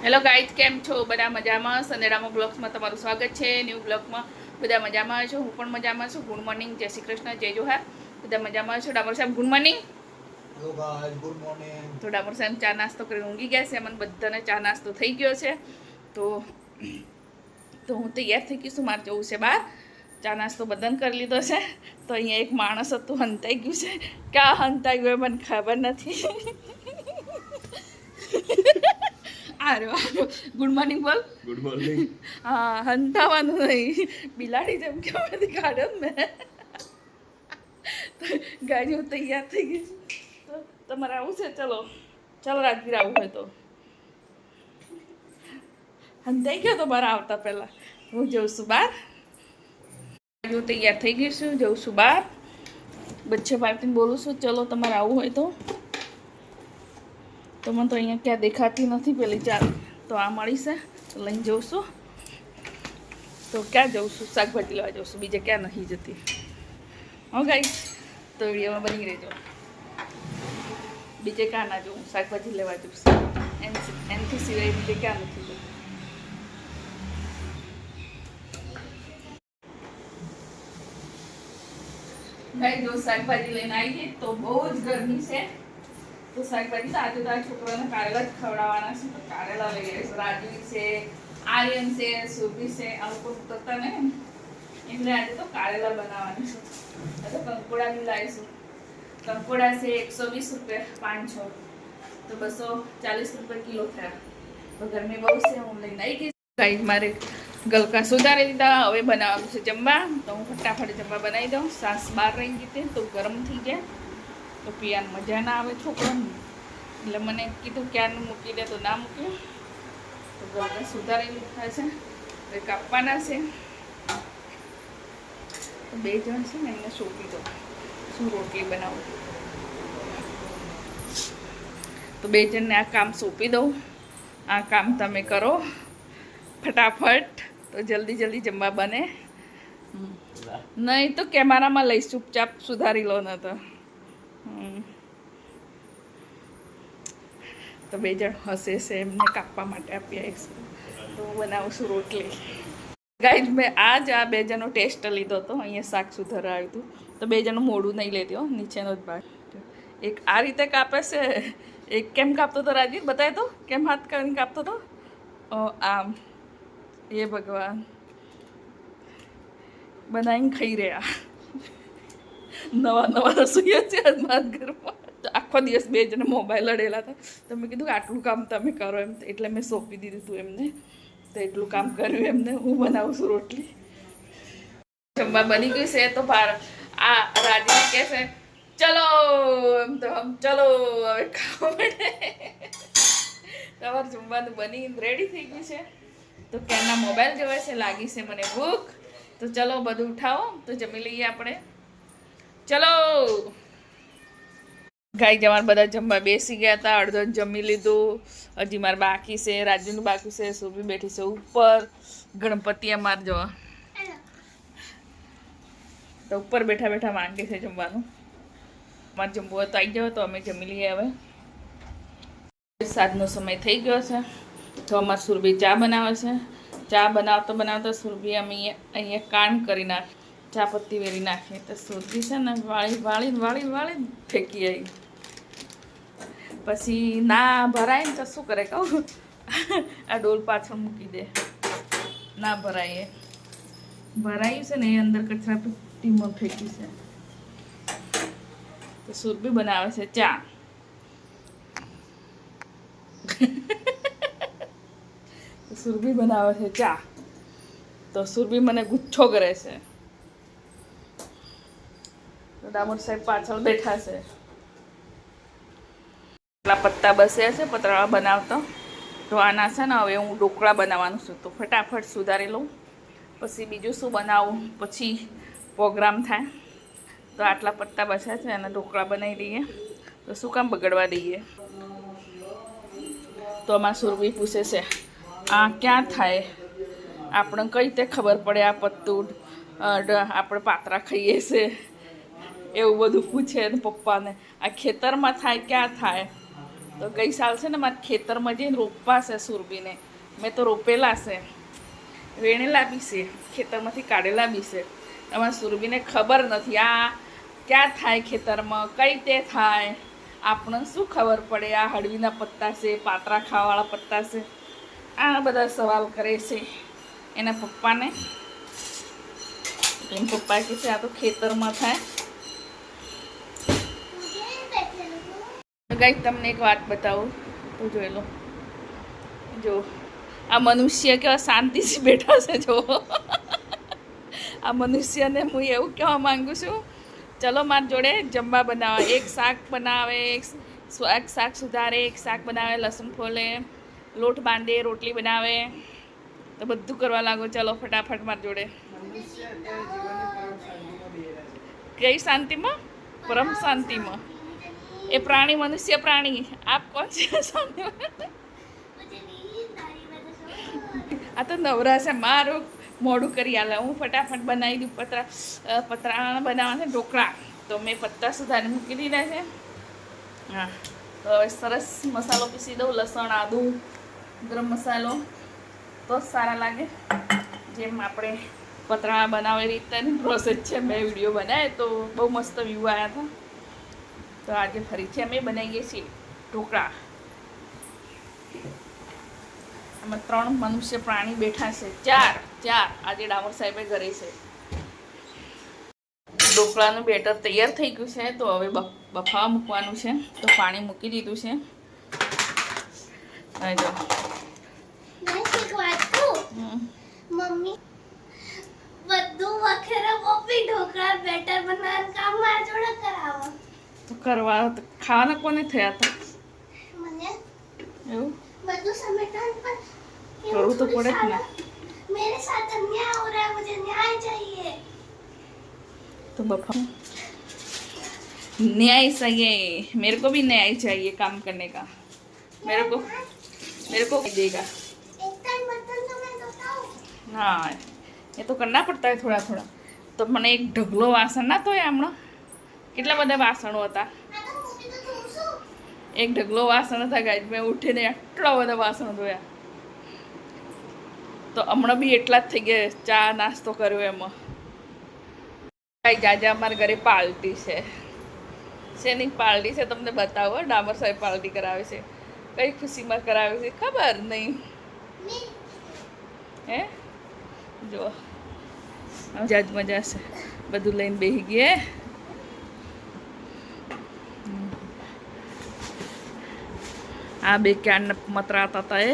Hello guys, કેમ છો? બધા મજામાં? સંદેડામાં બ્લોગ્સમાં તમારું સ્વાગત છે. ન્યૂ બ્લોગમાં બધા મજામાં છો? હું પણ મજામાં છું. ગુડ મોર્નિંગ, જય શ્રી કૃષ્ણ, જય જોહાર. બધા મજામાં છો? ડામોર સાહેબ good morning. Hello guys, good morning. તો ડામોર સાહેબ ચા નાસ્તો કરીને ઊંઘી ગયા છે. અમને બધાને ચા નાસ્તો થઈ ગયો છે. તો હું તૈયાર થઈ ગઈ છું. મારે જવું છે બહાર. ચા નાસ્તો બધાને કરી લીધો છે. તો અહીંયા એક માણસ હતું, હંતાઈ ગયું છે. ક્યાં હંતાઈ ગયું મને ખબર નથી. ગુડ મોર્નિંગ બોલ. Good morning. હા, હંતાવાનું નહીં, બિલાડી જેમ કે બધી કાઢો મેં. ગાડી હું તૈયાર થઈ ગઈ છું. તો તમારે આવું છે? ચલો ચાલો, રાજવીર આવું હોય તો. હંતાઈ ગયો તો મારા આવતા પહેલાં. હું જઉં છું બહાર. હું તૈયાર થઈ ગઈ છું, જઉં છું બહાર. બચ્ચે પાર્ટીને બોલું છું, ચલો તમારે આવું હોય તો. તો મને તો અહીંયા ક્યાં દેખાતી નથી પેલી ચાલ. તો આ મળી છે તો લઈને જઉં છું. તો ક્યાં જઉં છું? શાકભાજી લેવા જઉં છું, બીજે ક્યાં નહીં જતી. હો ગાઈસ, તો વિડીયોમાં બની રહેજો. બીજે ક્યાં ના જવું, શાકભાજી લેવા જઉં છું. એનાથી સિવાય બીજે ક્યાં નથી જવું. ભાઈ જો શાકભાજી લઈને આવીએ તો બહુ જ ગરમી છે. તો શાકભાજી તો આજે તારા છોકરાને કારેલા જ ખવડાવવાના છે. તો કારેલા લઈ આવીશું. રાજવી છે, આર્યન છે, સુરભી છે, આ લોકો ઉતરતા ને એટલે આજે તો કારેલા બનાવવાની છે. તો કંકોડા બી લાવીશું. કંકોડા છે 120 રૂપિયા 5 છ, તો 240 રૂપિયા કિલો થયા. તો ગરમી બહુ છે, હું લઈને આવી ગઈ. ગાઈસ મારે ગલકા સુધારી દીધા. હવે બનાવવાનું છે જમવા. તો હું ફટાફટ જમવા બનાવી દઉં. સાસ બહાર રહી ગઈ હતી તો ગરમ થઈ ગયા. તો પિયાને મજા ના આવે છોકરાને, એટલે મને કીધું ક્યારનું મૂકી દે, તો ના મૂક્યું. તો ગલકા સુધારી લીધા છે, હવે કાપવાના છે. તો 2 જણ છે ને એને સોંપી દો શું રોટલી બનાવું. તો 2 જણને આ કામ સોંપી દઉં. આ કામ તમે કરો ફટાફટ, તો જલ્દી જલ્દી જમવા બને. નહીં તો કેમેરામાં લઈ ચૂપચાપ સુધારી લો ન તો. તો 2 જણ હસે છે, એમને કાપવા માટે આપી આવીશું. તો હું બનાવું છું રોટલી. ગાઈઝ મેં આ 2 જણનો ટેસ્ટ લીધો હતો. અહીંયા શાક સુધારા આવ્યું હતું. તો 2 જણનું મોઢું નહીં લેતી હો, નીચેનો જ ભાગ. એક આ રીતે કાપે છે, એક કેમ કાપતો હતો રાજવીર બતાય તો, કેમ હાથ કરીને કાપતો હતો. આમ એ ભગવાન બનાવીને ખાઈ રહ્યા. નવા રસોઈયા છે મારા ઘરમાં. આખો દિવસ 2 જણ મોબાઈલ લડેલા હતા. તો મેં કીધું આટલું કામ તમે કરો એમ, એટલે મેં સોંપી દીધું હતું એમને. તો એટલું કામ કર્યું એમને. હું બનાવું છું રોટલી. જમવા બની ગયું છે. તો આ રાજી કહે છે ચલો, એમ તો ચલો હવે ખાવા માટે. તમારું જમવાનું બની રેડી થઈ ગયું છે. તો ક્યારના મોબાઈલ જોવે છે, લાગી છે મને ભૂખ. તો ચલો બધું ઉઠાવો તો જમી લઈએ આપણે. ચલો ગાઈ જવાર બધા જમવા બેસી ગયા હતા. અડધો જમી લીધું. હજી મારે બાકી છે, રાજુનું બાકી છે, સુરભી બેઠી છે ઉપર. ગણપતિ અમારે જવા તો ઉપર બેઠા બેઠા માંગે છે જમવાનું. અમારે જમવું હોય તો આવી જાવ, તો અમે જમી લઈએ. હવે 7નો સમય થઈ ગયો છે. તો અમારે સુરભી ચા બનાવે છે. ચા બનાવતા બનાવતા સુરભી અમે અહીંયા કાંડ કરી નાખી, ચા પત્તી વેરી નાખી. તો સુરભી છે ને વાળી ફેંકી આવી. પછી ના ભરાય ને તો શું કરે કહું, આ ડોલ પાછળ મૂકી દે. ના ભરાય, એ ભરાયું છે ને એ અંદર કચરા પેટીમાં ફેંકી છે. તો સુરભી બનાવે છે ચા. સુરભી બનાવે છે ચા. તો સુરભી મને ગુચ્છો કરે છે. તો ડામોર સાહેબ પાછળ બેઠા છે. એટલા પત્તા બસ્યા છે પતરાળા બનાવતા. તો આના છે ને હવે હું ઢોકળા બનાવવાનું છું. તો ફટાફટ સુધારી લઉં, પછી બીજું શું બનાવું, પછી પ્રોગ્રામ થાય. તો આટલા પત્તા બસ્યા છે અને ઢોકળા બનાવી દઈએ. તો શું કામ બગડવા દઈએ. તો અમારા સુરભી પૂછે છે આ ક્યાં થાય, આપણે કઈ રીતે ખબર પડે આ પત્તું આપણે પાતરા ખાઈએ છે એવું બધું પૂછે પપ્પાને. આ ખેતરમાં થાય, ક્યાં થાય. તો ગઈ સાલ છે ને મારા ખેતરમાં જઈને રોપવા છે સુરબીને. મેં તો રોપેલા છે, વેણેલા બી છે, ખેતરમાંથી કાઢેલા બી છે. અમારા સુરબીને ખબર નથી આ ક્યાં થાય ખેતરમાં, કઈ તે થાય, આપણને શું ખબર પડે. આ હળવીના પત્તા છે, પાતરા ખાવાવાળા પત્તા છે, આ બધા સવાલ કરે છે એના પપ્પાને. એમ પપ્પા કહે છે આ તો ખેતરમાં થાય. ગાઈસ તમને એક વાત બતાવું તો જોઈ લો. જો આ મનુષ્ય કેવા શાંતિથી બેઠા છે. જો આ મનુષ્યને હું એવું કહેવા માંગુ છું, ચલો મારી જોડે જમવા બનાવે, એક શાક બનાવે, એક શાક સુધારે, એક શાક બનાવે, લસણ ફોલે, લોટ બાંધે, રોટલી બનાવે, તો બધું કરવા લાગો. ચલો ફટાફટ મારી જોડે. કઈ શાંતિમાં? પરમ શાંતિમાં. એ પ્રાણી મનુષ્ય પ્રાણી, આપ કોણ છે શાંતિમાં? આ તો નવરા છે, મારું મોડું કરી આલે. હું ફટાફટ બનાવી દઉં. પતરા બનાવવા છે ઢોકળા, તો મેં પત્તા સુધારી મૂકી દીધા છે. હા, તો હવે સરસ મસાલો પીસી દઉં, લસણ, આદું, ગરમ મસાલો, તો જ સારા લાગે. જેમ આપણે પતરા બનાવે એ રીતની પ્રોસેસ છે. મેં વિડીયો બનાવ્યો તો બહુ મસ્ત વ્યૂ આવ્યા હતા. તો આજે ફરીથી અમે બનાવીએ છીએ ઢોકળા. આમાં 3 મનુષ્ય પ્રાણી બેઠા છે, 4 આજે ડામોર સાહેબે ઘરે છે. ઢોકળાનું બેટર તૈયાર થઈ ગયું છે, તો હવે બફાવા મૂકવાનું છે. તો પાણી મૂકી દીધું છે. જો મમ્મી બધું વખેરે પોપી ઢોકળા બેટર બનાવવાનું કામ મારા જોડે કરાવો. તો કરવા ખાવાના કોને થયા હતા મને એવું બધું સમેટन पर કરવું तो पड़े ना. मेरे साथ अन्याय हो रहा है, मुझे न्याय चाहिए. तो बफा न्याय चाहिए, मेरे को भी न्याय चाहिए काम करने का. मेरे को देगा. एक टाइम बर्तन तो मैं धोता हूँ. हाँ, ये तो करना पड़ता है थोड़ा थोड़ा. तो મને એક ઢગલો વાસણ ના ધોયા હમણાં. કેટલા બધા વાસણો હતા. मैं तो मूवी तो धोऊं છું. એક ઢગલો વાસણ હતા ગાઈસ. મેં ઉઠીને આટલા બધા વાસણ ધોયા. તો હમણાં બી એટલા જ થઈ ગયા. ચા નાસ્તો કર્યો એમાં. ગાઈસ આજે અમારા ઘરે પાર્ટી છે. શેની પાર્ટી છે તમને બતાવો. ડામર સાહેબ પાર્ટી કરાવે છે. કઈ ખુશીમાં કરાવે છે ખબર નહીં. હે જો જાજ મજા છે. બધું લઈને બેસી ગયા. આ બે ક્યાં મતરાતા હતા એ.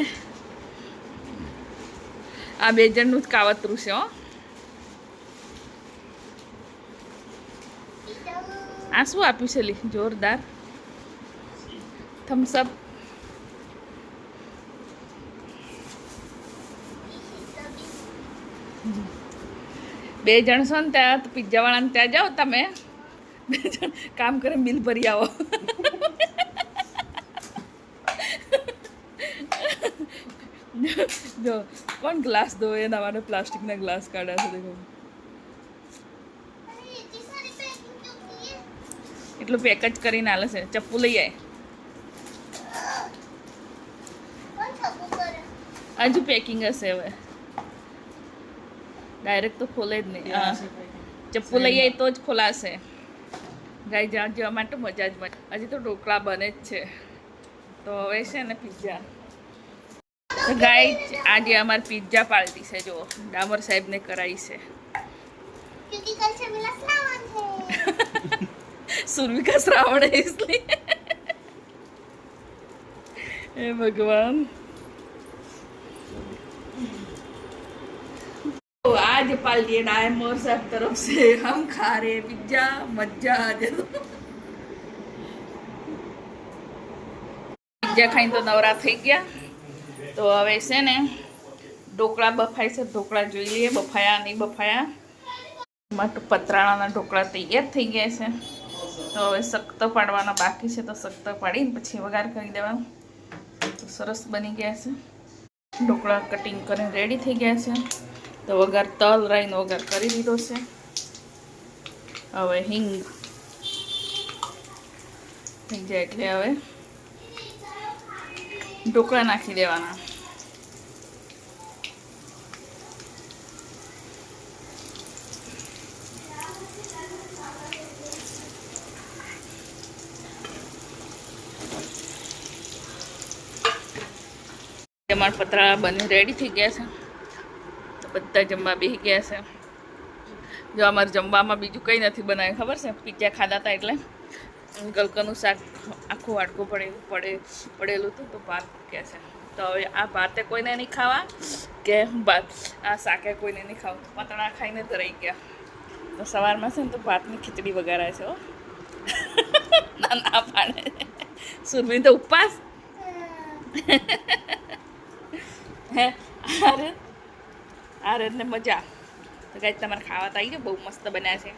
આ બે જણનું જ કાવતરું છે. હો, આ શું આપ્યું છે લી? જોરદાર થમ્સઅપ. બે જણ છો ને ત્યાં તો પિઝા વાળાને ત્યાં જાઓ તમે. 2 જણ કામ કરે બિલ ભરી આવો. જો કોણ ગ્લાસ દો એના માટે પ્લાસ્ટિકના ગ્લાસ કાઢ્યા છે. દેખો अरे इतनी सारी पैकिंग क्यों की है? એટલું પેક જ કરીને આલે છે. ચપ્પુ લઈ આય. कौन छपू करे? હજુ પેકિંગ હશે હવે. ડાયરેક્ટ તો ખોલે જ નહીં. હા, ચપ્પુ લઈ આય તો જ ખોલાશે. ગાઈ જાણ જવા માટે મજા જ મજા. હજી તો ઢોકળા બને જ છે. તો હવે છે ને પિઝા. તો ગાઈ આજે અમારી પિઝા પાર્ટી છે. જો ડામર સાહેબને કરાવી છે. क्योंकि कल से मेरा श्रावण है. सुरभि का श्रावण है इसलिए. हे भगवान. तो आज पार्टी डायमर साहब तरफ से हम खा रहे पिज्जा. मजा आ जाए. पिज्जा खाई तो नवरा થઈ ગયા. તો હવે છે ને ઢોકળા બફાય છે. ઢોકળા જોઈ લઈએ બફાયા નહીં બફાયા. પતરાળાના ઢોકળા તૈયાર થઈ ગયા છે. તો હવે સખ્ત પાડવાના બાકી છે. તો સખ્ત પાડીને પછી વઘાર કરી દેવાનું. તો સરસ બની ગયા છે. ઢોકળા કટિંગ કરીને રેડી થઈ ગયા છે. તો વઘાર તલ રાઈનો વઘાર કરી દીધો છે. હવે હિંગ થઈ જાય એટલે હવે ઢોકળા નાખી દેવાના. અમારા પતરા બની રેડી થઈ ગયા છે તો બધા જમવા બેસી ગયા છે. જો અમારે જમવામાં બીજું કંઈ નથી બનાવ્યું ખબર છે, પિઝા ખાધા હતા એટલે ગલકાનું શાક આખું વાટકું પડેલું હતું તો ભાત કહે છે. તો હવે આ ભાતે કોઈને નહીં ખાવા કે ભાત આ શાકે કોઈને નહીં ખાવું, પતરા ખાઈને તો રહી ગયા. તો સવારમાં છે ને તો ભાતની ખીચડી વગાડાય છે. હો ના પાડે સુરભી તો ઉપવાસ. હે આ રેત ને મજા. તો કાંઈ તમારે ખાવા તો આવી ગયો, બહુ મસ્ત બન્યા છે.